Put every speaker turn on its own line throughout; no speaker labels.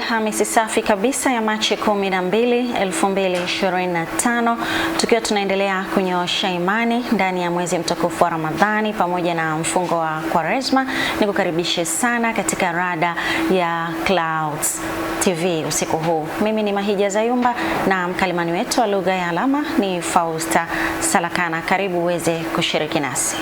Alhamisi safi kabisa ya Machi 12, 2025, tukiwa tunaendelea kunyoosha imani ndani ya mwezi mtukufu wa Ramadhani pamoja na mfungo wa Kwaresma. Nikukaribishe sana katika rada ya Clouds TV usiku huu. Mimi ni Mahija Zayumba na mkalimani wetu wa lugha ya alama ni Fausta Salakana. Karibu uweze kushiriki nasi.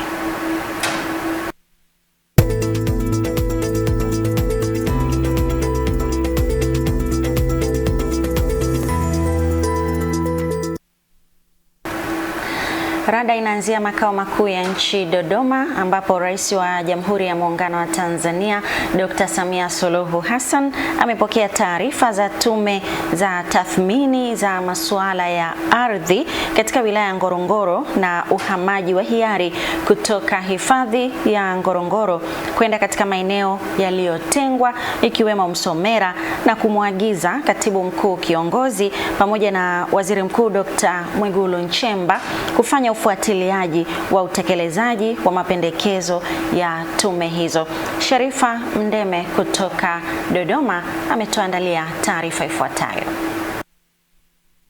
Rada inaanzia makao makuu ya nchi Dodoma, ambapo Rais wa Jamhuri ya Muungano wa Tanzania Dr. Samia Suluhu Hassan amepokea taarifa za tume za tathmini za masuala ya ardhi katika wilaya ya Ngorongoro na uhamaji wa hiari kutoka hifadhi ya Ngorongoro kwenda katika maeneo yaliyotengwa ikiwemo Msomera, na kumwagiza Katibu Mkuu Kiongozi pamoja na Waziri Mkuu Dr. Mwigulu Nchemba kufanya ufuatiliaji wa utekelezaji wa mapendekezo ya tume hizo. Sharifa Mndeme kutoka Dodoma ametuandalia taarifa ifuatayo.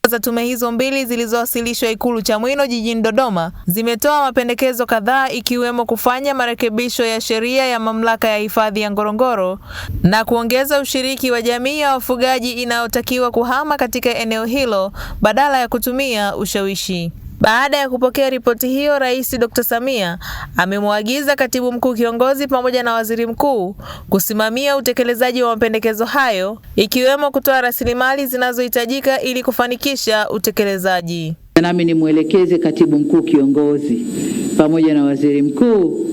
Za tume hizo mbili zilizowasilishwa Ikulu Chamwino jijini Dodoma zimetoa mapendekezo kadhaa, ikiwemo kufanya marekebisho ya sheria ya mamlaka ya hifadhi ya Ngorongoro na kuongeza ushiriki wa jamii ya wafugaji inayotakiwa kuhama katika eneo hilo badala ya kutumia ushawishi. Baada ya kupokea ripoti hiyo, Rais Dr. Samia amemwagiza Katibu Mkuu Kiongozi pamoja na Waziri Mkuu kusimamia utekelezaji wa mapendekezo hayo, ikiwemo kutoa rasilimali zinazohitajika ili kufanikisha utekelezaji.
Nami nimwelekeze Katibu Mkuu Kiongozi pamoja na Waziri Mkuu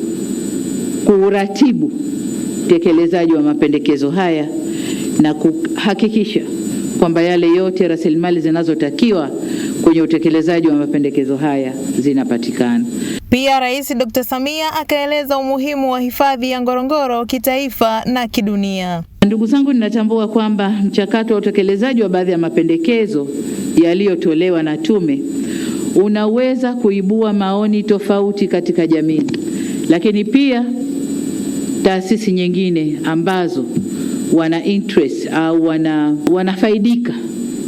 kuratibu utekelezaji wa mapendekezo haya na kuhakikisha kwamba yale yote rasilimali zinazotakiwa kwenye utekelezaji wa mapendekezo haya zinapatikana.
Pia Rais Dr. Samia akaeleza umuhimu wa hifadhi ya Ngorongoro kitaifa na kidunia.
Ndugu zangu, ninatambua kwamba mchakato wa utekelezaji wa baadhi ya mapendekezo yaliyotolewa na tume unaweza kuibua maoni tofauti katika jamii, lakini pia taasisi nyingine ambazo wana interest au wanafaidika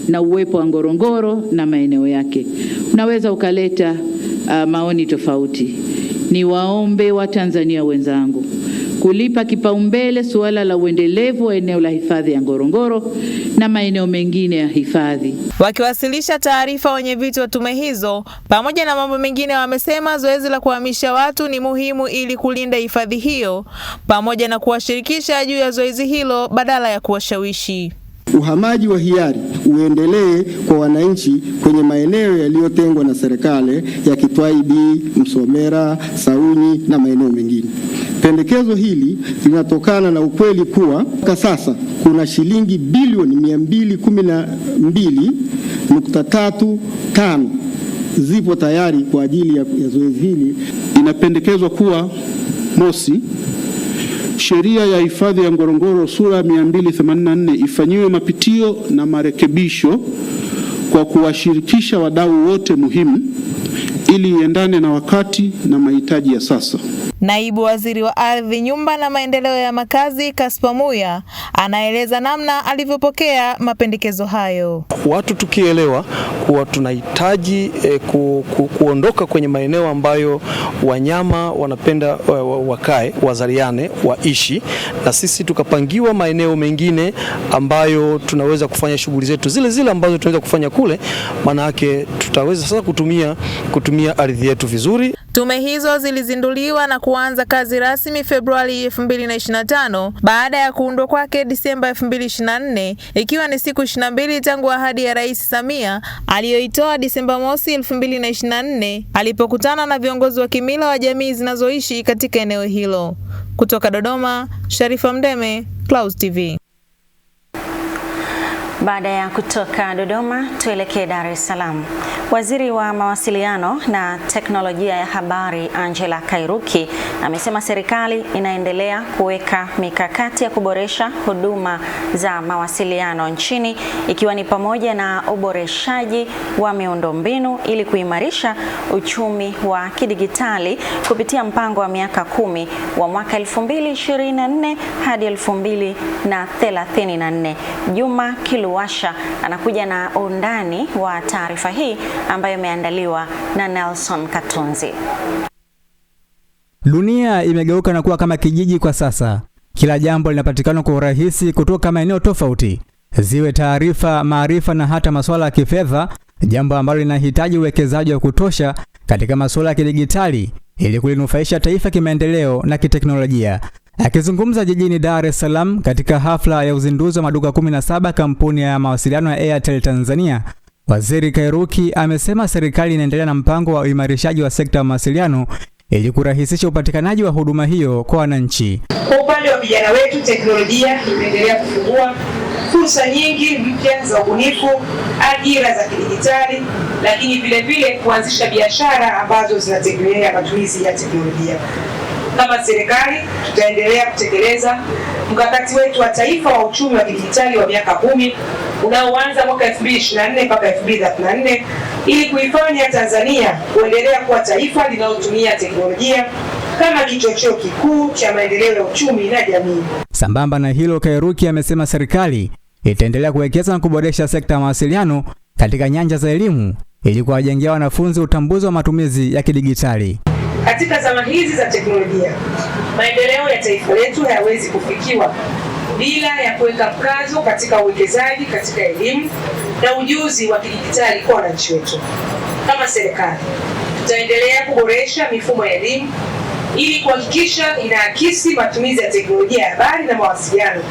na uwepo wa Ngorongoro na maeneo yake unaweza ukaleta maoni tofauti. Ni waombe wa Tanzania wenzangu kulipa kipaumbele suala la uendelevu wa eneo la hifadhi ya Ngorongoro na maeneo mengine ya hifadhi.
Wakiwasilisha taarifa, wenyeviti wa tume hizo pamoja na mambo mengine wamesema zoezi la kuhamisha watu ni muhimu ili kulinda hifadhi hiyo pamoja na kuwashirikisha juu ya zoezi hilo badala ya kuwashawishi.
Uhamaji wa hiari uendelee kwa wananchi kwenye maeneo yaliyotengwa na serikali ya Kitwaibi, Msomera, Sauni na maeneo mengine. Pendekezo hili linatokana na ukweli kuwa kwa sasa kuna shilingi bilioni 212.35 zipo tayari kwa ajili ya zoezi hili.
Inapendekezwa kuwa mosi, sheria ya hifadhi ya Ngorongoro sura 284 ifanyiwe mapitio na marekebisho kwa kuwashirikisha wadau wote muhimu ili iendane na wakati na mahitaji ya sasa.
Naibu Waziri wa Ardhi, Nyumba na Maendeleo ya Makazi Kaspa Muya anaeleza namna alivyopokea mapendekezo hayo.
Watu tukielewa kuwa tunahitaji kuondoka kwenye maeneo ambayo wanyama wanapenda wakae, wazaliane, waishi, na sisi tukapangiwa maeneo mengine ambayo tunaweza kufanya shughuli zetu zile ambazo tunaweza kufanya kule, maana yake tutaweza sasa kutumia ardhi yetu vizuri.
Tume hizo zilizinduliwa na kuanza kazi rasmi Februari 2025 baada ya kuundwa kwake Disemba 2024, ikiwa ni siku 22 tangu ahadi ya Rais Samia aliyoitoa Disemba mosi 2024 alipokutana na viongozi wa kimila wa jamii zinazoishi katika eneo hilo. Kutoka Dodoma, Sharifa Mndeme, Clouds TV.
Baada ya kutoka Dodoma, tuelekee Dar es Salaam. Waziri wa Mawasiliano na Teknolojia ya Habari Angela Kairuki amesema serikali inaendelea kuweka mikakati ya kuboresha huduma za mawasiliano nchini, ikiwa ni pamoja na uboreshaji wa miundombinu ili kuimarisha uchumi wa kidigitali kupitia mpango wa miaka 10 wa mwaka 2024 hadi 2034. Juma Kiluwasha anakuja na undani wa taarifa hii ambayo imeandaliwa na Nelson Katunzi.
Dunia imegeuka na kuwa kama kijiji kwa sasa. Kila jambo linapatikana kwa urahisi kutoka maeneo tofauti, ziwe taarifa, maarifa na hata masuala ya kifedha, jambo ambalo linahitaji uwekezaji wa kutosha katika masuala ya kidijitali ili kulinufaisha taifa kimaendeleo na kiteknolojia. Akizungumza jijini Dar es Salaam katika hafla ya uzinduzi wa maduka 17 kampuni ya mawasiliano ya Airtel Tanzania, Waziri Kairuki amesema serikali inaendelea na mpango wa uimarishaji wa sekta ya mawasiliano ili kurahisisha upatikanaji wa huduma hiyo kwa wananchi.
Kwa upande wa vijana wetu, teknolojia imeendelea kufungua fursa nyingi mpya za ubunifu, ajira za kidijitali, lakini vile vile kuanzisha biashara ambazo zinategemea matumizi ya teknolojia. Kama serikali tutaendelea kutekeleza mkakati wetu wa taifa wa uchumi wa kidijitali wa miaka 10 unaoanza mwaka 2024 mpaka 2034 ili kuifanya Tanzania kuendelea kuwa taifa linalotumia teknolojia kama kichocheo kikuu cha maendeleo ya uchumi na jamii.
Sambamba na hilo, Kairuki amesema serikali itaendelea kuwekeza na kuboresha sekta ya mawasiliano katika nyanja za elimu ili kuwajengea wanafunzi utambuzi wa matumizi ya kidijitali.
Katika zama hizi za teknolojia, maendeleo ya taifa letu hayawezi kufikiwa bila ya kuweka mkazo katika uwekezaji katika elimu na ujuzi wa kidijitali kwa wananchi wetu. Kama serikali, tutaendelea kuboresha mifumo ya elimu ili kuhakikisha inaakisi matumizi ya teknolojia ya habari na mawasiliano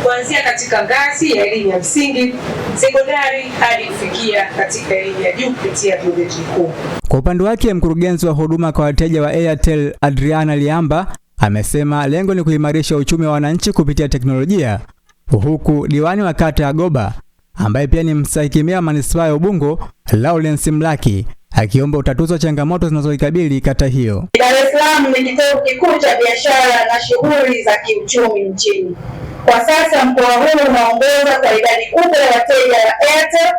kuanzia katika ngazi ya elimu ya msingi, sekondari hadi kufikia katika elimu ya juu kupitia vyuo vikuu.
Kwa upande wake, mkurugenzi wa huduma kwa wateja wa Airtel Adriana Liamba amesema lengo ni kuimarisha uchumi wa wananchi kupitia teknolojia, huku diwani wa kata ya Goba ambaye pia ni mstahiki wa manispaa ya Ubungo Lawrence Mlaki akiomba utatuzi wa changamoto zinazoikabili kata hiyo.
Dar es Salaam ni kitovu kikuu cha biashara na shughuli za kiuchumi nchini. Kwa sasa mkoa huu unaongoza kwa idadi kubwa ya wateja wa Airtel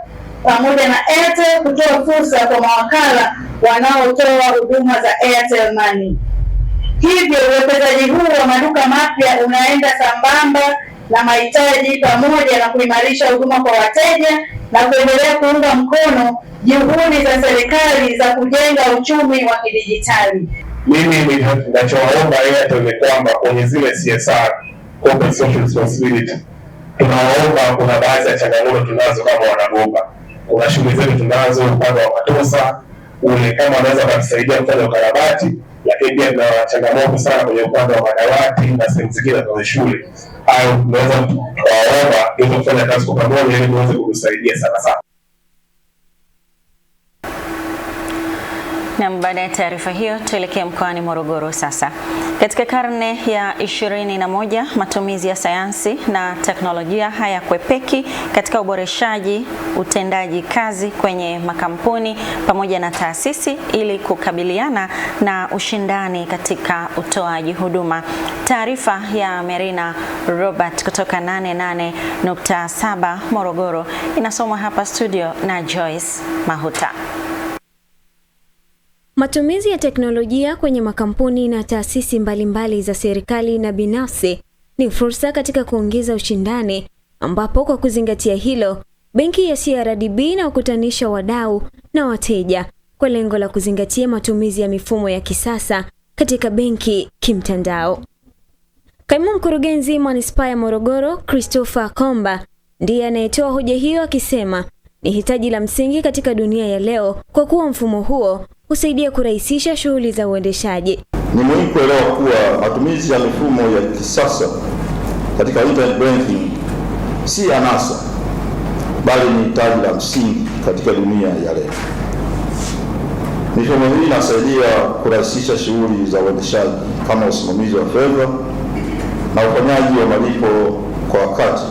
pamoja na Airtel kutoa fursa kwa mawakala wanaotoa huduma za Airtel Money. Hivyo uwekezaji huu wa maduka mapya unaenda sambamba na mahitaji pamoja na kuimarisha huduma kwa wateja na kuendelea kuunga mkono juhudi za serikali za kujenga uchumi wa kidijitali.
Mimi ninachowaomba Airtel ni kwamba kwenye zile CSR, corporate social responsibility, tunawaomba, kuna baadhi ya changamoto tunazo kama wanagoba. Kuna shughuli zetu tunazo upande wa Matosa ule, kama wanaweza kutusaidia kufanya ukarabati, lakini pia tuna changamoto sana kwenye upande wa madawati na sehemu zingine za shule. Hayo tunaweza kuwaomba ili kufanya kazi kwa pamoja ili muweze kutusaidia sana.
Na baada ya taarifa hiyo, tuelekee mkoani Morogoro sasa. Katika karne ya 21, matumizi ya sayansi na teknolojia hayakwepeki katika uboreshaji utendaji kazi kwenye makampuni pamoja na taasisi ili kukabiliana na ushindani katika utoaji huduma. Taarifa ya Merina Robert kutoka 88.7 Morogoro inasomwa hapa studio na Joyce Mahuta.
Matumizi ya teknolojia kwenye makampuni na taasisi mbalimbali za serikali na binafsi ni fursa katika kuongeza ushindani, ambapo kwa kuzingatia hilo, benki ya CRDB inakutanisha wadau na wateja kwa lengo la kuzingatia matumizi ya mifumo ya kisasa katika benki kimtandao. Kaimu mkurugenzi manispaa ya Morogoro, Christopher Komba, ndiye anayetoa hoja hiyo akisema ni hitaji la msingi katika dunia ya leo kwa kuwa mfumo huo husaidia kurahisisha shughuli za uendeshaji.
Ni muhimu kuelewa kuwa matumizi ya mifumo ya kisasa katika internet banking si anasa, bali ni hitaji la msingi katika dunia ya leo. Mifumo hii inasaidia kurahisisha shughuli za uendeshaji kama usimamizi wa fedha na ufanyaji wa malipo kwa wakati,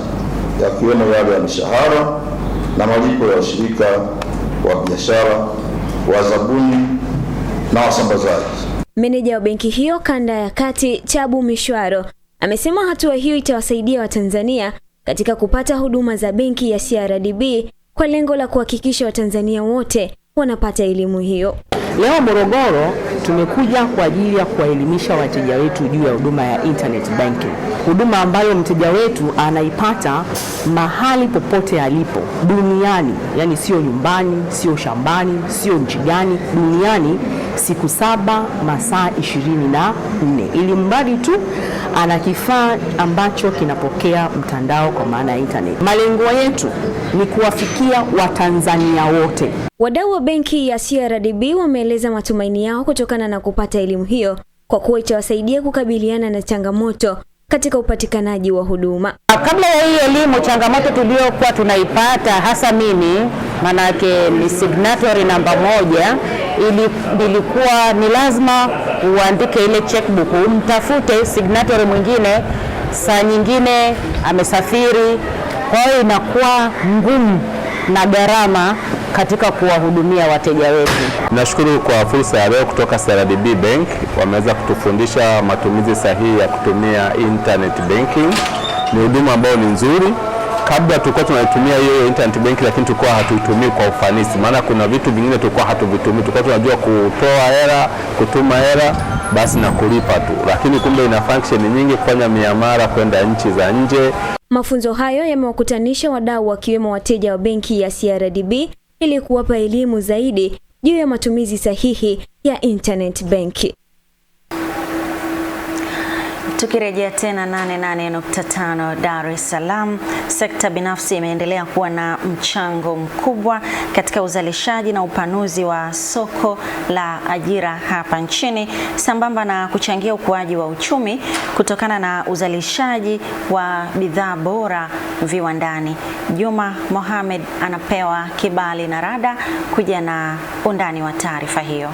yakiwemo yale ya mishahara na malipo ya washirika wa biashara, wazabuni na wasambazaji.
Meneja wa benki hiyo kanda ya kati Chabu Mishwaro amesema hatua hiyo itawasaidia Watanzania katika kupata huduma za benki ya CRDB kwa lengo la kuhakikisha Watanzania wote wanapata elimu hiyo.
Leo Morogoro tumekuja kwa ajili ya kuwaelimisha wateja wetu juu ya huduma ya internet banking. Huduma ambayo mteja wetu anaipata mahali popote alipo duniani, yani sio nyumbani, sio shambani, sio nchi gani, duniani, siku 7 masaa 24, ili mradi tu ana kifaa ambacho kinapokea mtandao kwa maana ya internet. Malengo yetu ni kuwafikia Watanzania wote.
Wadau wa benki ya CRDB wameeleza matumaini yao kutokana na kupata elimu hiyo kwa kuwa itawasaidia kukabiliana na changamoto katika upatikanaji wa huduma.
Kabla ya hii elimu, changamoto tuliyokuwa tunaipata hasa mimi, manake ni signatory namba 1, ilikuwa ni lazima uandike ile checkbook, umtafute signatory mwingine, saa nyingine amesafiri, kwa hiyo inakuwa ngumu na gharama katika kuwahudumia wateja wetu.
Nashukuru kwa fursa ya leo kutoka CRDB Bank, wameweza kutufundisha matumizi sahihi ya kutumia internet banking. Ni huduma ambayo ni nzuri. Kabla tulikuwa tunatumia hiyo internet banking, lakini tulikuwa hatuitumii kwa ufanisi. Maana kuna vitu vingine tulikuwa hatuvitumii. Tulikuwa tunajua kutoa hela, kutuma hela, basi na kulipa tu. Lakini kumbe ina function nyingi, kufanya miamala kwenda nchi za nje.
Mafunzo hayo yamewakutanisha wadau wakiwemo wateja wa benki ya CRDB ili kuwapa elimu zaidi juu ya matumizi sahihi ya internet banking.
Tukirejea tena 88.5 Dar es Salaam, sekta binafsi imeendelea kuwa na mchango mkubwa katika uzalishaji na upanuzi wa soko la ajira hapa nchini, sambamba na kuchangia ukuaji wa uchumi kutokana na uzalishaji wa bidhaa bora viwandani. Juma Mohamed anapewa kibali na rada kuja na undani wa taarifa hiyo.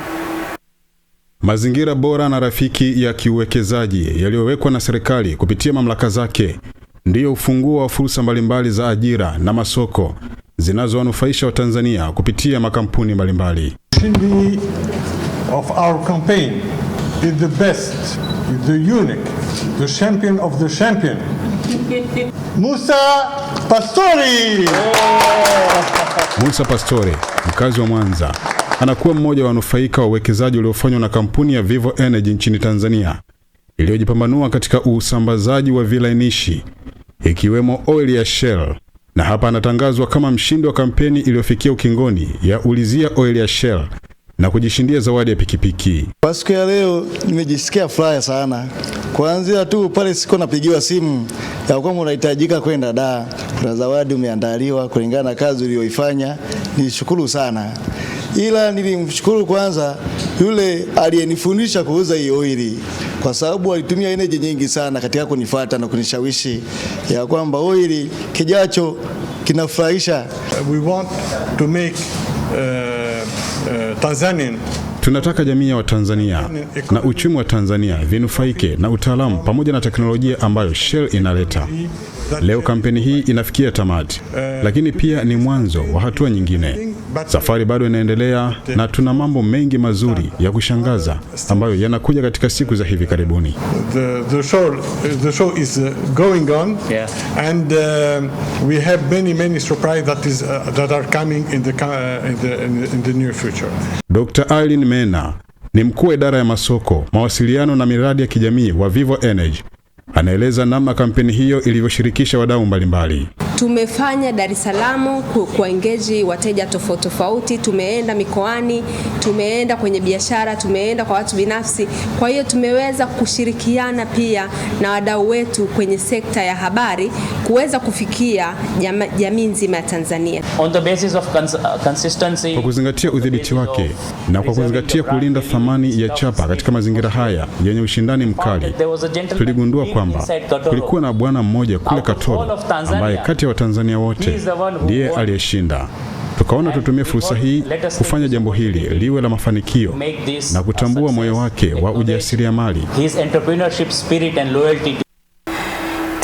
Mazingira bora na rafiki ya kiuwekezaji yaliyowekwa na serikali kupitia mamlaka zake ndiyo ufunguo wa fursa mbalimbali za ajira na masoko zinazowanufaisha Watanzania kupitia makampuni mbalimbali.
Ushindi of our campaign is the best, is the unique, the champion of the champion. Musa Pastori.
Musa Pastori, mkazi wa Mwanza, anakuwa mmoja wa wanufaika wa uwekezaji uliofanywa na kampuni ya Vivo Energy nchini Tanzania iliyojipambanua katika usambazaji wa vilainishi ikiwemo oil ya Shell, na hapa anatangazwa kama mshindi wa kampeni iliyofikia ukingoni ya Ulizia Oil ya Shell na kujishindia zawadi ya pikipiki.
Kwa siku ya leo nimejisikia furaha sana. Kuanzia tu pale siko napigiwa simu ya kwamba unahitajika kwenda Dar, kuna zawadi umeandaliwa kulingana na kazi uliyoifanya. Nishukuru sana. Ila nilimshukuru kwanza yule aliyenifundisha kuuza hiyo oili, kwa sababu alitumia energy nyingi sana katika kunifuata na kunishawishi ya kwamba oili kijacho kinafurahisha.
We want to make Tanzanian.
Tunataka jamii ya Watanzania na uchumi wa Tanzania vinufaike na utaalamu pamoja na teknolojia ambayo Shell inaleta. Leo kampeni hii inafikia tamati, lakini pia ni mwanzo wa hatua nyingine. Safari bado inaendelea na tuna mambo mengi mazuri ya kushangaza ambayo yanakuja katika siku za hivi karibuni.
The show is going on, and we have many surprises that are coming in the near future.
Dr. Aileen Mena ni mkuu wa idara ya masoko, mawasiliano na miradi ya kijamii wa Vivo Energy. Anaeleza namna kampeni hiyo ilivyoshirikisha wadau mbalimbali.
Tumefanya Dar es Salaam kuengage wateja tofauti tofauti, tumeenda mikoani, tumeenda kwenye biashara, tumeenda kwa watu binafsi. Kwa hiyo tumeweza kushirikiana pia na wadau wetu kwenye sekta ya habari kuweza kufikia jamii nzima ya Tanzania.
On the basis of consistency,
kwa kuzingatia udhibiti wake na kwa kuzingatia kulinda thamani ya chapa katika mazingira haya yenye ushindani mkali, tuligundua kwamba kulikuwa na bwana mmoja kule Katoro ambaye kati ya Watanzania wote ndiye aliyeshinda. Tukaona tutumie fursa hii kufanya jambo hili liwe la mafanikio na kutambua moyo wake wa ujasiriamali.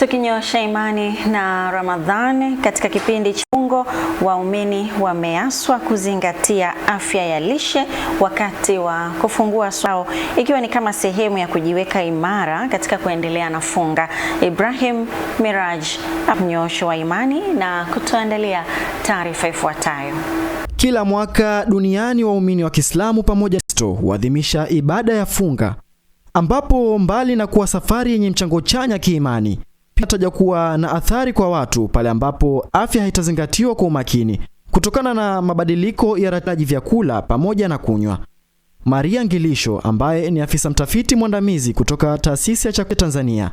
Tukinyosha imani na Ramadhani katika kipindi cha fungo, waumini wameaswa kuzingatia afya ya lishe wakati wa kufungua swao, ikiwa ni kama sehemu ya kujiweka imara katika kuendelea na funga. Ibrahim Miraj mnyosho wa imani na kutuandalia taarifa ifuatayo.
Kila mwaka duniani waumini wa Kiislamu pamoja na huadhimisha ibada ya funga, ambapo mbali na kuwa safari yenye mchango chanya kiimani, pia taja kuwa na athari kwa watu pale ambapo afya haitazingatiwa kwa umakini kutokana na mabadiliko ya ratiba vyakula pamoja na kunywa. Maria Ngilisho ambaye ni afisa mtafiti mwandamizi kutoka Taasisi ya Chakula Tanzania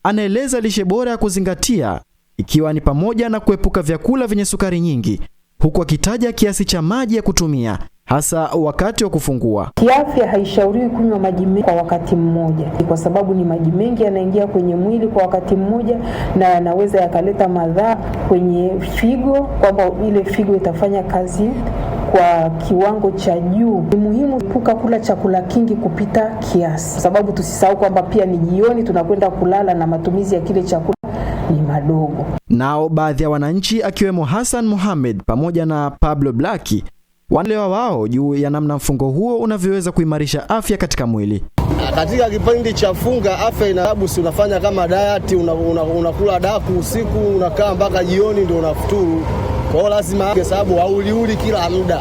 anaeleza lishe bora ya kuzingatia, ikiwa ni pamoja na kuepuka vyakula vyenye sukari nyingi, huku akitaja kiasi cha maji ya kutumia hasa wakati wa kufungua.
Kiafya haishauriwi kunywa maji mengi kwa wakati mmoja, kwa sababu ni maji mengi yanaingia kwenye mwili kwa wakati mmoja na yanaweza yakaleta madhara kwenye figo, kwamba ile figo itafanya kazi kwa kiwango cha juu. Ni muhimu kuepuka kula chakula kingi kupita kiasi, sababu tusisahau kwamba pia ni jioni tunakwenda kulala na matumizi ya kile chakula ni madogo.
Nao baadhi ya wananchi akiwemo Hassan Mohamed pamoja na Pablo Blaki wanaelewa wao juu ya namna mfungo huo unavyoweza kuimarisha afya katika mwili.
Katika kipindi cha funga afya inasababu si unafanya kama diet, unakula daku usiku, unakaa mpaka jioni ndio unafuturu. Kwa hiyo lazima kwa sababu hauliuli kila muda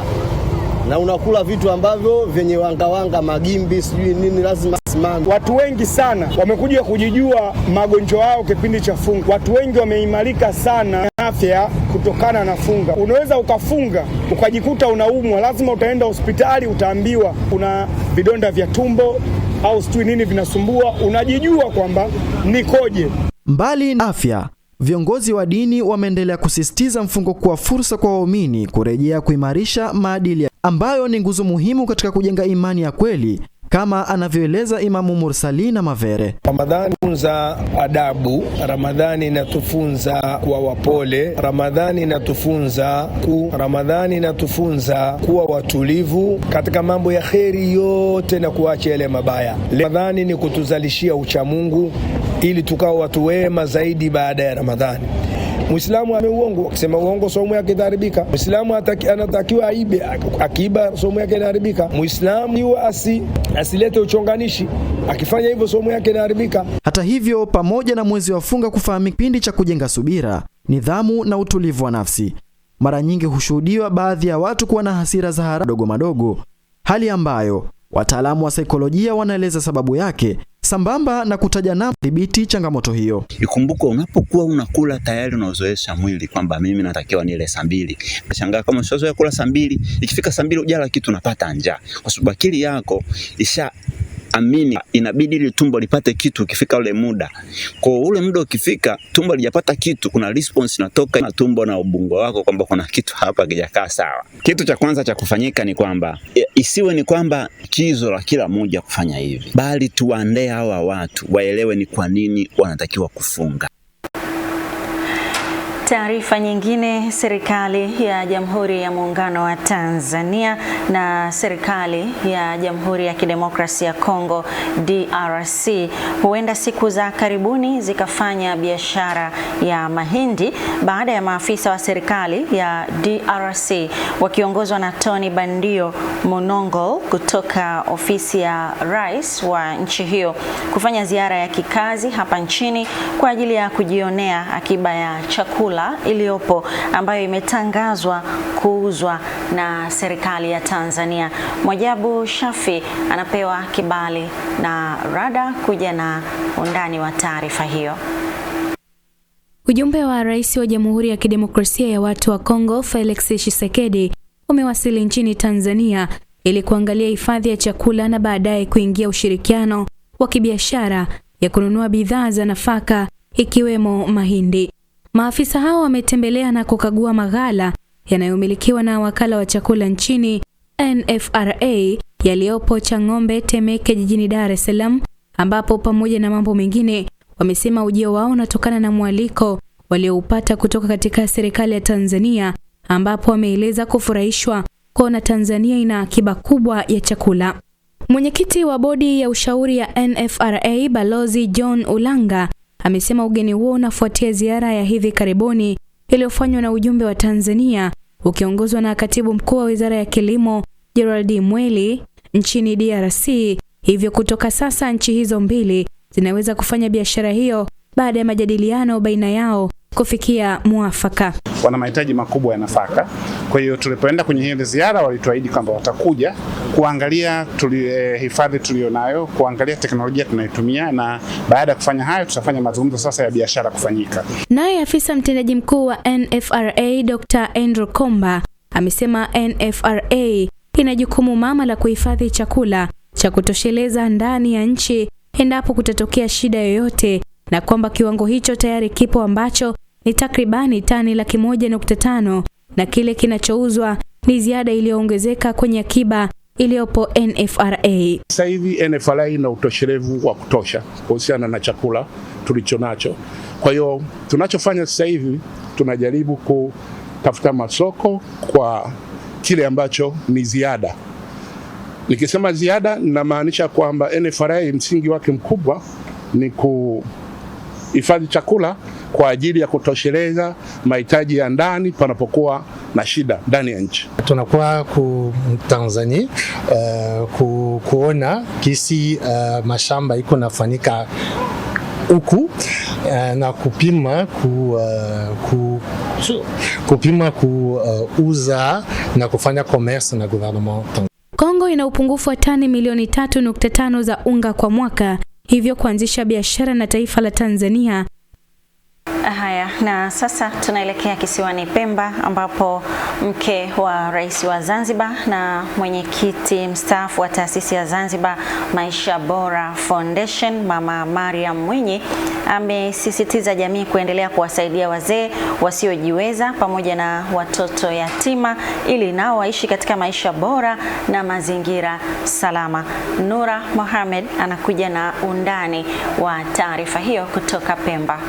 na unakula vitu ambavyo vyenye wanga magimbi sijui nini, lazima simama.
Watu wengi sana wamekuja kujijua magonjwa yao kipindi cha funga. Watu wengi wameimarika sana afya kutokana na funga. Unaweza ukafunga ukajikuta unaumwa, lazima utaenda hospitali, utaambiwa una vidonda vya tumbo au sijui nini vinasumbua, unajijua kwamba nikoje.
Mbali na afya, viongozi wa dini wameendelea kusisitiza mfungo kuwa fursa kwa waumini kurejea kuimarisha maadili ambayo ni nguzo muhimu katika kujenga imani ya kweli, kama anavyoeleza Imamu Mursalina Mavere.
Ramadhani inatufunza adabu, Ramadhani inatufunza kuwa wapole, Ramadhani inatufunza kuwa watulivu katika mambo ya kheri yote na kuacha yale mabaya. Ramadhani ni kutuzalishia uchamungu ili tukawa watu wema zaidi baada ya Ramadhani. Muislamu ameuongo, akisema uongo somo yake inaharibika. Muislamu anatakiwa aibe, akiiba somo yake inaharibika. Muislamu yeye asilete uchonganishi, akifanya hivyo somo yake inaharibika.
Hata hivyo, pamoja na mwezi wa funga kufahamika kipindi cha kujenga subira, nidhamu na utulivu wa nafsi, mara nyingi hushuhudiwa baadhi ya watu kuwa na hasira za haraka dogo madogo, hali ambayo wataalamu wa saikolojia wanaeleza sababu yake sambamba na kutaja namna dhibiti changamoto hiyo.
Ikumbuke unapokuwa unakula tayari unazoesha mwili kwamba mimi natakiwa nile saa 2. Unashangaa kama usizoea kula saa 2, ikifika saa 2 ujala kitu unapata njaa. Kwa sababu akili yako amini inabidi ile tumbo lipate kitu ukifika ule muda. Kwa ule muda ukifika tumbo lijapata kitu, kuna response inatoka na tumbo na ubongo wako kwamba kuna kitu hapa kijakaa sawa. Kitu cha kwanza cha kufanyika ni kwamba isiwe ni kwamba kizo la kila mmoja kufanya hivi, bali tuwaandae hawa watu waelewe ni kwa nini wanatakiwa kufunga.
Taarifa nyingine, serikali ya Jamhuri ya Muungano wa Tanzania na serikali ya Jamhuri ya Kidemokrasia ya Kongo DRC huenda siku za karibuni zikafanya biashara ya mahindi baada ya maafisa wa serikali ya DRC wakiongozwa na Tony Bandio Monongo kutoka ofisi ya rais wa nchi hiyo kufanya ziara ya kikazi hapa nchini kwa ajili ya kujionea akiba ya chakula iliyopo ambayo imetangazwa kuuzwa na serikali ya Tanzania. Mwajabu Shafi anapewa kibali na Rada kuja na undani wa taarifa hiyo.
Ujumbe wa Rais wa Jamhuri ya Kidemokrasia ya Watu wa Kongo Felix Tshisekedi umewasili nchini Tanzania ili kuangalia hifadhi ya chakula na baadaye kuingia ushirikiano wa kibiashara ya kununua bidhaa za nafaka ikiwemo mahindi. Maafisa hao wametembelea na kukagua maghala yanayomilikiwa na wakala wa chakula nchini NFRA yaliyopo Chang'ombe Temeke jijini Dar es Salaam, ambapo pamoja na mambo mengine wamesema ujio wao unatokana na mwaliko walioupata kutoka katika serikali ya Tanzania, ambapo wameeleza kufurahishwa kuona Tanzania ina akiba kubwa ya chakula. Mwenyekiti wa bodi ya ushauri ya NFRA Balozi John Ulanga amesema ugeni huo unafuatia ziara ya hivi karibuni iliyofanywa na ujumbe wa Tanzania ukiongozwa na Katibu Mkuu wa Wizara ya Kilimo Gerald Mweli nchini DRC. Hivyo kutoka sasa nchi hizo mbili zinaweza kufanya biashara hiyo baada ya majadiliano baina yao kufikia muafaka.
Wana mahitaji makubwa ya nafaka. Kwa hiyo tulipoenda kwenye hiyo ziara walituahidi kwamba watakuja kuangalia hifadhi tulionayo, kuangalia teknolojia tunayotumia, na baada ya kufanya hayo tutafanya mazungumzo sasa ya biashara kufanyika.
Naye afisa mtendaji mkuu wa NFRA Dr. Andrew Komba amesema NFRA ina jukumu mama la kuhifadhi chakula cha kutosheleza ndani ya nchi endapo kutatokea shida yoyote, na kwamba kiwango hicho tayari kipo ambacho ni takribani tani 1.5 na kile kinachouzwa ni ziada iliyoongezeka kwenye akiba iliyopo NFRA.
Sasa hivi NFRA ina utoshelevu wa kutosha kuhusiana na chakula tulichonacho. Kwa hiyo tunachofanya sasa hivi tunajaribu kutafuta masoko kwa kile ambacho ni ziada. Nikisema ziada ninamaanisha kwamba NFRA msingi wake mkubwa ni kuhifadhi chakula kwa ajili ya kutosheleza mahitaji ya ndani panapokuwa na shida ndani ya nchi.
Tunakuwa ku Tanzania kuona kisi mashamba iko nafanyika huku na kupima kuuza na kufanya commerce na gouvernement.
Kongo ina upungufu wa tani milioni 3.5 za unga kwa mwaka, hivyo kuanzisha biashara na taifa la Tanzania.
Haya, na sasa tunaelekea kisiwani Pemba ambapo mke wa rais wa Zanzibar na mwenyekiti mstaafu wa taasisi ya Zanzibar Maisha Bora Foundation, Mama Mariam Mwinyi, amesisitiza jamii kuendelea kuwasaidia wazee wasiojiweza pamoja na watoto yatima ili nao waishi katika maisha bora na mazingira salama. Nura Mohamed anakuja na undani wa taarifa hiyo kutoka Pemba.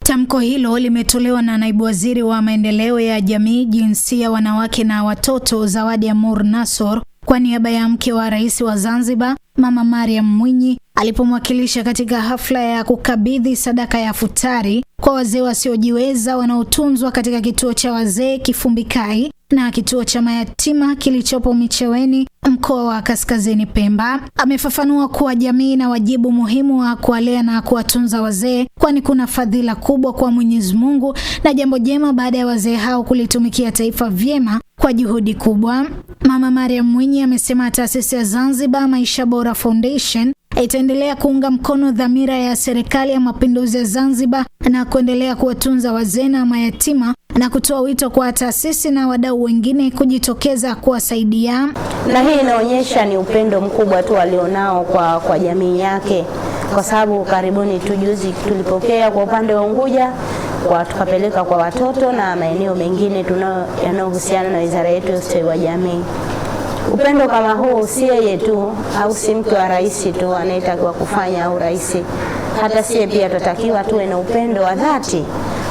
Tamko hilo limetolewa na naibu waziri wa maendeleo ya jamii, jinsia, wanawake na watoto Zawadi Amur Nassor kwa niaba ya mke wa rais wa Zanzibar Mama Mariam Mwinyi alipomwakilisha katika hafla ya kukabidhi sadaka ya futari kwa wazee wasiojiweza wanaotunzwa katika kituo cha wazee Kifumbikai na kituo cha mayatima kilichopo Micheweni, mkoa wa Kaskazini Pemba. Amefafanua kuwa jamii na wajibu muhimu wa kuwalea na kuwatunza wazee, kwani kuna fadhila kubwa kwa Mwenyezi Mungu na jambo jema baada ya wazee hao kulitumikia taifa vyema kwa juhudi kubwa. Mama Mariam Mwinyi amesema taasisi ya Zanzibar Maisha Bora Foundation itaendelea kuunga mkono dhamira ya serikali ya mapinduzi ya Zanzibar na kuendelea kuwatunza wazee na mayatima na kutoa wito kwa taasisi na wadau wengine kujitokeza kuwasaidia.
Na hii inaonyesha ni upendo mkubwa tu alionao kwa jamii yake, kwa sababu karibuni tujuzi tulipokea kwa upande wa Unguja tukapeleka kwa watoto na maeneo mengine yanayohusiana na wizara yetu ya ustawi wa jamii. Upendo kama huu si yeye tu au si mke wa rais tu anayetakiwa kufanya au rais, hata sie pia tutakiwa tuwe na upendo wa dhati,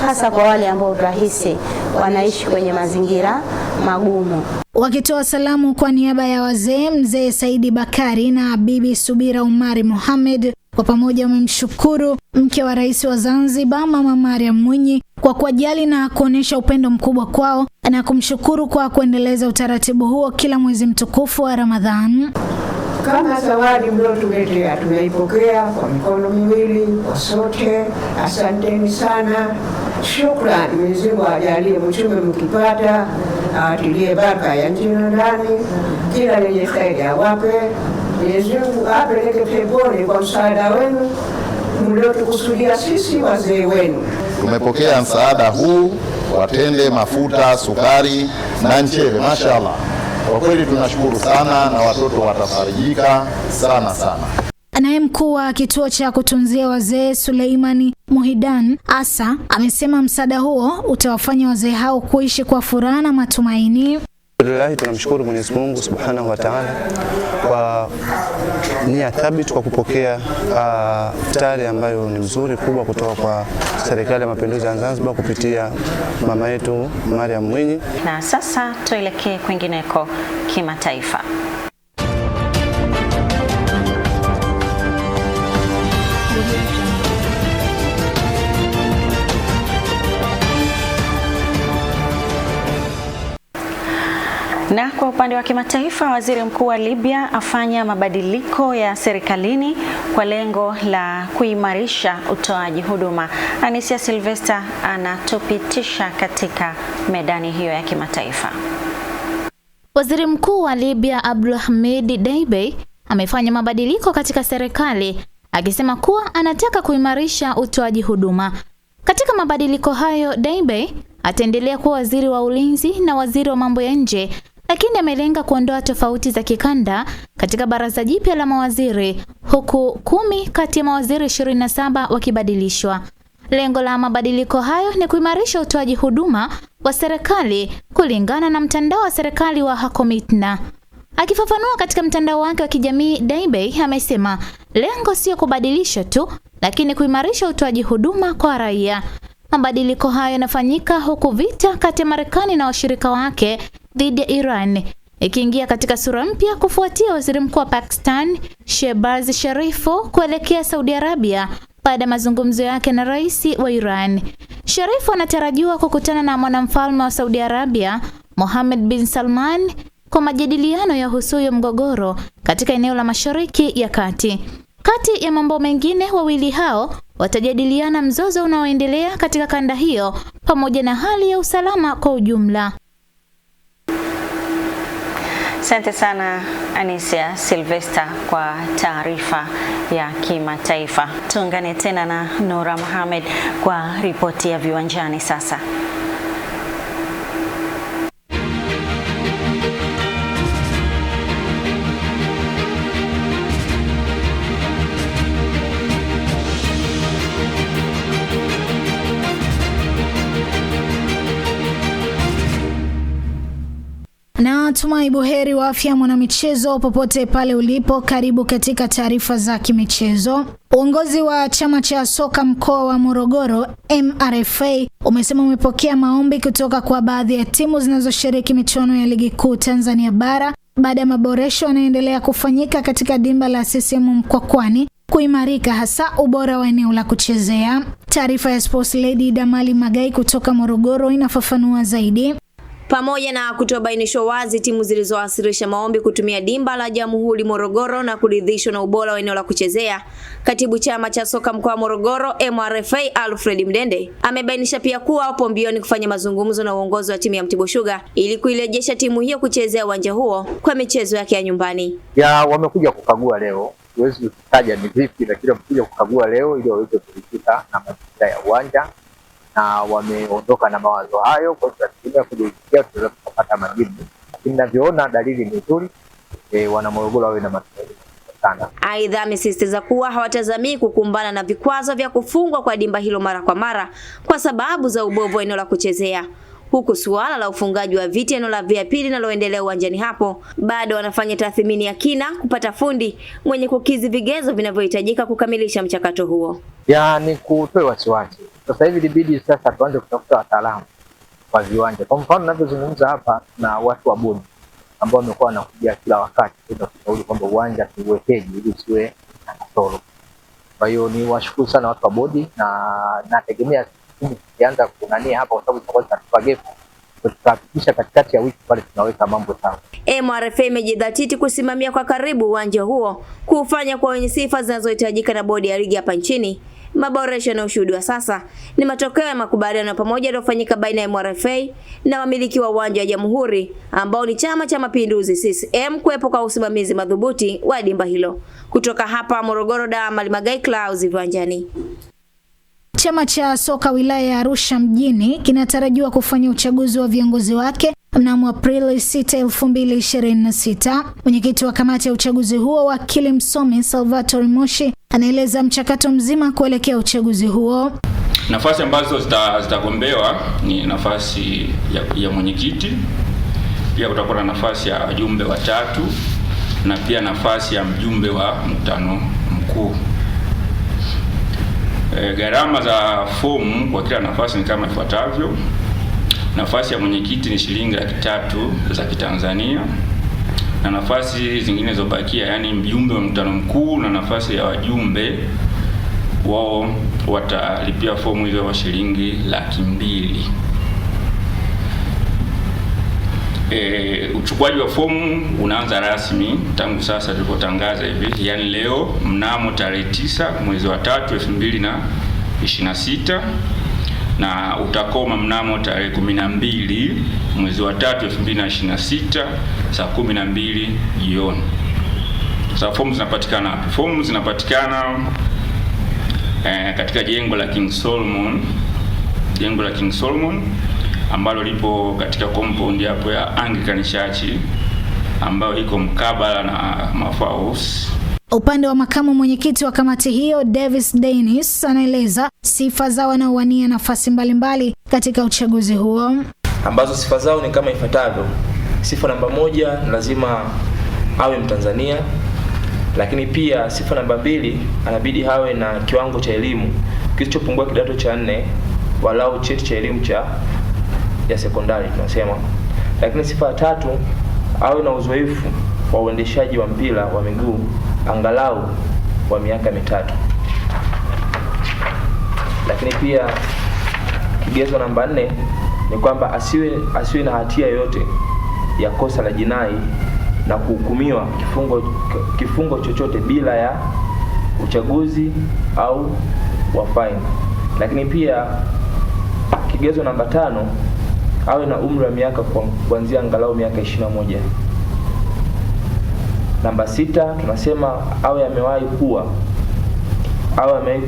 hasa kwa wale ambao tunahisi wanaishi kwenye mazingira magumu.
Wakitoa salamu kwa niaba ya wazee, mzee Saidi Bakari na bibi Subira Umari Mohamed kwa pamoja wamemshukuru mke wa rais wa Zanzibar Mama Mariam Mwinyi kwa kuwajali na kuonesha upendo mkubwa kwao na kumshukuru kwa kuendeleza utaratibu huo kila mwezi mtukufu wa Ramadhan.
Kama zawadi mliotuletea tunaipokea kwa mikono miwili kwa sote. Asanteni sana. Shukrani. Mwenyezi Mungu ajalie mtume mkipata, atilie baraka ya nje na ndani, kila lenye kheri awape. Mwenyezi Mungu apeleke peponi kwa msaada wenu mliotukusudia sisi wazee wenu.
Tumepokea msaada huu wa tende, mafuta, sukari na mchele. Mashaallah. Kwa kweli tunashukuru sana na watoto watafarijika sana sana.
Naye mkuu wa kituo cha kutunzia wazee Suleimani Muhidan Asa amesema msaada huo utawafanya wazee hao kuishi kwa furaha na matumaini.
Alhamdulillah, tunamshukuru Mwenyezi Mungu Subhanahu wa Ta'ala kwa nia thabiti kwa kupokea futari ambayo ni mzuri kubwa kutoka kwa serikali ya mapinduzi ya Zanzibar kupitia mama yetu Mariam Mwinyi.
Na sasa tuelekee kwingineko kimataifa. Na kwa upande wa kimataifa, waziri mkuu wa Libya afanya mabadiliko ya serikalini kwa lengo la kuimarisha utoaji huduma. Anisia Sylvester anatupitisha katika medani hiyo ya kimataifa.
Waziri mkuu wa Libya Abdulhamid Dbeibeh amefanya mabadiliko katika serikali akisema kuwa anataka kuimarisha utoaji huduma. Katika mabadiliko hayo, Dbeibeh ataendelea kuwa waziri wa ulinzi na waziri wa mambo ya nje, lakini amelenga kuondoa tofauti za kikanda katika baraza jipya la mawaziri, huku 10 kati ya mawaziri 27 wakibadilishwa. Lengo la mabadiliko hayo ni kuimarisha utoaji huduma wa serikali kulingana na mtandao wa serikali wa Hakomitna. Akifafanua katika mtandao wake wa kijamii, Dbeibeh amesema lengo sio kubadilisha tu, lakini kuimarisha utoaji huduma kwa raia. Mabadiliko hayo yanafanyika huku vita kati ya Marekani na washirika wake dhidi ya Iran ikiingia katika sura mpya kufuatia waziri mkuu wa Pakistan Shehbaz Sharif kuelekea Saudi Arabia baada ya mazungumzo yake na rais wa Iran. Sharif anatarajiwa kukutana na mwanamfalme wa Saudi Arabia Mohammed bin Salman kwa majadiliano ya husuyo mgogoro katika eneo la Mashariki ya Kati. Kati ya mambo mengine, wawili hao watajadiliana mzozo unaoendelea katika kanda hiyo pamoja na hali ya usalama kwa ujumla.
Asante sana Anisia Sylvester kwa taarifa ya kimataifa. Tuungane tena na Nura Mohamed kwa ripoti ya viwanjani sasa.
Na tumai buheri wa afya mwanamichezo popote pale ulipo. Karibu katika taarifa za kimichezo. Uongozi wa chama cha soka mkoa wa Morogoro MRFA umesema umepokea maombi kutoka kwa baadhi ya timu zinazoshiriki michuano ya ligi kuu Tanzania bara baada ya maboresho yanayoendelea kufanyika katika dimba la CCM Mkwakwani kuimarika, hasa ubora wa eneo la kuchezea. Taarifa ya Sports Lady Damali Magai kutoka Morogoro inafafanua zaidi.
Pamoja na kutoa bainisho wazi timu zilizowasilisha maombi kutumia dimba la Jamhuri Morogoro na kuridhishwa na ubora wa eneo la kuchezea, katibu chama cha soka mkoa wa Morogoro MRFA Alfred Mdende amebainisha pia kuwa wapo mbioni kufanya mazungumzo na uongozi wa timu ya Mtibwa Sugar ili kuirejesha timu hiyo kuchezea uwanja huo kwa michezo yake ya nyumbani.
Wamekuja kukagua leo, huwezi kutaja ni vipi, lakini wamekuja kukagua leo ili waweze kuridhika na mazingira ya uwanja na wameondoka na mawazo hayo. Kwa hiyo tunategemea kujifikia tutaweza kupata majibu, lakini ninavyoona dalili ni nzuri. Wana Morogoro wawe na matumaini sana.
Aidha, amesisitiza kuwa hawatazamii kukumbana na vikwazo vya kufungwa kwa dimba hilo mara kwa mara kwa sababu za ubovu wa eneo la kuchezea, huku suala la ufungaji wa viti eneo la VIP linaloendelea uwanjani hapo bado wanafanya tathmini ya kina kupata fundi mwenye kukizi vigezo vinavyohitajika kukamilisha mchakato huo.
Ni kutoa wasiwasi. Sasa hivi ilibidi sasa tuanze kutafuta wataalamu wa viwanja. Kwa mfano ninavyozungumza hapa na watu wa bodi ambao wamekuwa wanakuja kila wakati kushauri kwamba uwanja tuuwekeje ili usiwe na kasoro. Kwa hiyo ni washukuru sana watu wa bodi, na nategemea tukianza kunania hapa kwa sababu tutakuwa tunatupa gap, tutahakikisha katikati ya wiki pale tunaweka mambo sawa.
MRFA imejidhatiti kusimamia kwa karibu uwanja huo, kufanya kwa wenye sifa zinazohitajika na bodi ya ligi hapa nchini. Maboresho na ushuhudiwa sasa ni matokeo ya makubaliano pamoja yaliyofanyika baina ya MRFA na wamiliki wa uwanja wa Jamhuri ambao ni Chama cha Mapinduzi CCM kuepo kwa usimamizi madhubuti wa dimba hilo. Kutoka hapa Morogoro, Damali Magai, Clouds viwanjani.
Chama cha soka wilaya ya Arusha mjini kinatarajiwa kufanya uchaguzi wa viongozi wake mnamo Aprili 6, 2026. Mwenyekiti wa kamati ya uchaguzi huo, wakili msomi Salvatore Moshi, anaeleza mchakato mzima kuelekea uchaguzi huo.
Nafasi ambazo zitagombewa ni nafasi ya mwenyekiti, pia kutakuwa na nafasi ya wajumbe watatu na pia nafasi ya mjumbe wa mkutano mkuu. Gharama za fomu kwa kila nafasi ni kama ifuatavyo. Nafasi ya mwenyekiti ni shilingi 300,000 za Kitanzania, na nafasi zingine zobakia, yani mjumbe wa mkutano mkuu na nafasi ya wajumbe, wao watalipia fomu hizo wa shilingi 200,000. Uchukuaji wa fomu unaanza rasmi tangu sasa tulipotangaza hivi, yani leo mnamo tarehe 9 mwezi wa 3 2026 na utakoma mnamo tarehe 12 mwezi wa 3 2026 saa 12 jioni. Sasa fomu zinapatikana wapi? Fomu zinapatikana katika jengo la King Solomon ambalo lipo katika compound hapo ya Anglican Church ambayo iko mkabala na Mafa House.
Upande wa makamu mwenyekiti wa kamati hiyo Davis Dennis anaeleza sifa za wanaowania nafasi mbalimbali katika uchaguzi huo,
ambazo sifa zao ni kama ifuatavyo. Sifa namba 1, lazima awe Mtanzania. Lakini pia sifa namba 2, anabidi hawe na kiwango cha elimu kisichopungua kidato cha 4, walau cheti cha elimu ya sekondari tunasema. Lakini sifa ya 3, awe na uzoefu wa uendeshaji wa mpira wa miguu angalau wa miaka 3. Lakini pia kigezo namba 4 ni kwamba asiwe na hatia yoyote ya kosa la jinai na kuhukumiwa kifungo chochote bila ya uchaguzi au wa fine. Lakini pia kigezo namba 5, awe na umri wa miaka kuanzia angalau miaka 21. Namba 6 tunasema awe amewahi kuwa ama amewahi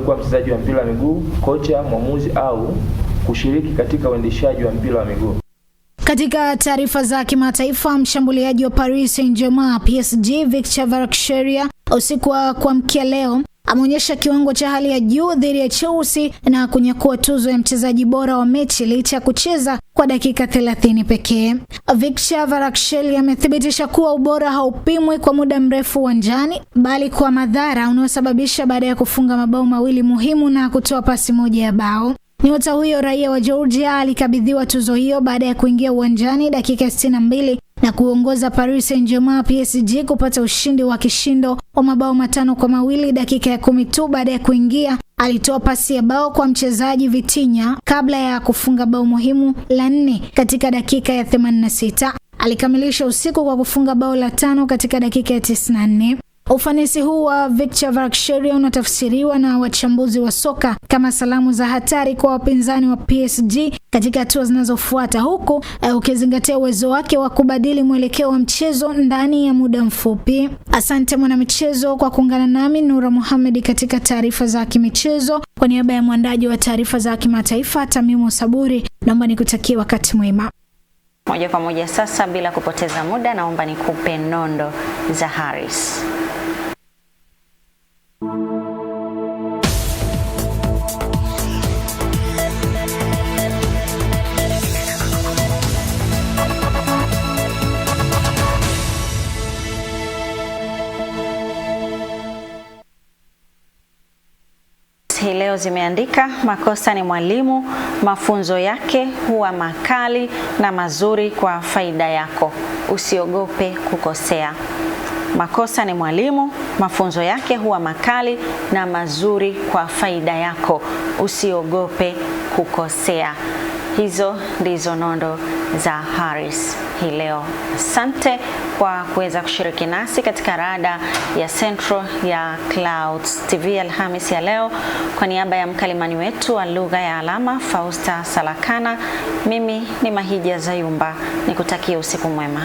kuwa mchezaji wa mpira wa miguu, kocha, mwamuzi au kushiriki katika uendeshaji wa mpira wa miguu.
Katika taarifa za kimataifa, mshambuliaji wa Paris Saint-Germain PSG Victor Varakshchelia usiku wa kuamkia leo ameonyesha kiwango cha hali ya juu dhidi ya Chelsea na kunyakua tuzo ya mchezaji bora wa mechi licha ya kucheza kwa dakika 30 pekee. Victor Varakshchelia amethibitisha kuwa ubora haupimwi kwa muda mrefu uwanjani bali kwa madhara unaosababisha baada ya kufunga mabao mawili muhimu na kutoa pasi moja ya bao. Nyota huyo raia wa Georgia alikabidhiwa tuzo hiyo baada ya kuingia uwanjani dakika 62 na kuongoza Paris Saint-Germain PSG kupata ushindi wa kishindo wa mabao 5-2 dakika ya 10 tu baada ya kuingia. Alitoa pasi ya bao kwa mchezaji Vitinha kabla ya kufunga bao muhimu la 4 katika dakika ya 86. Alikamilisha usiku kwa kufunga bao la 5 katika dakika ya 94. Ufanisi huu wa Victor Varakshchelia unatafsiriwa na wachambuzi wa soka kama salamu za hatari kwa wapinzani wa PSG katika hatua zinazofuata, huku ukizingatia uwezo wake wa kubadili mwelekeo wa mchezo ndani ya muda mfupi. Asante mwanamichezo kwa kuungana nami Nura Mohamed katika taarifa za kimichezo. Kwa niaba ya mwandaji wa taarifa za kimataifa Tamimu Saburi, naomba nikutakie wakati mwema.
Moja kwa moja sasa bila kupoteza muda, naomba nikupe nondo za Harris. Hii leo zimeandika makosa ni mwalimu, mafunzo yake huwa makali na mazuri kwa faida yako, usiogope kukosea. Makosa ni mwalimu, mafunzo yake huwa makali na mazuri kwa faida yako, usiogope kukosea. Hizo ndizo nondo za Harris hii leo. Asante kwa kuweza kushiriki nasi katika rada ya Central ya Clouds TV Alhamisi ya leo. Kwa niaba ya mkalimani wetu wa lugha ya alama Fausta Salakana, mimi ni Mahija Zayumba, nikutakia usiku mwema.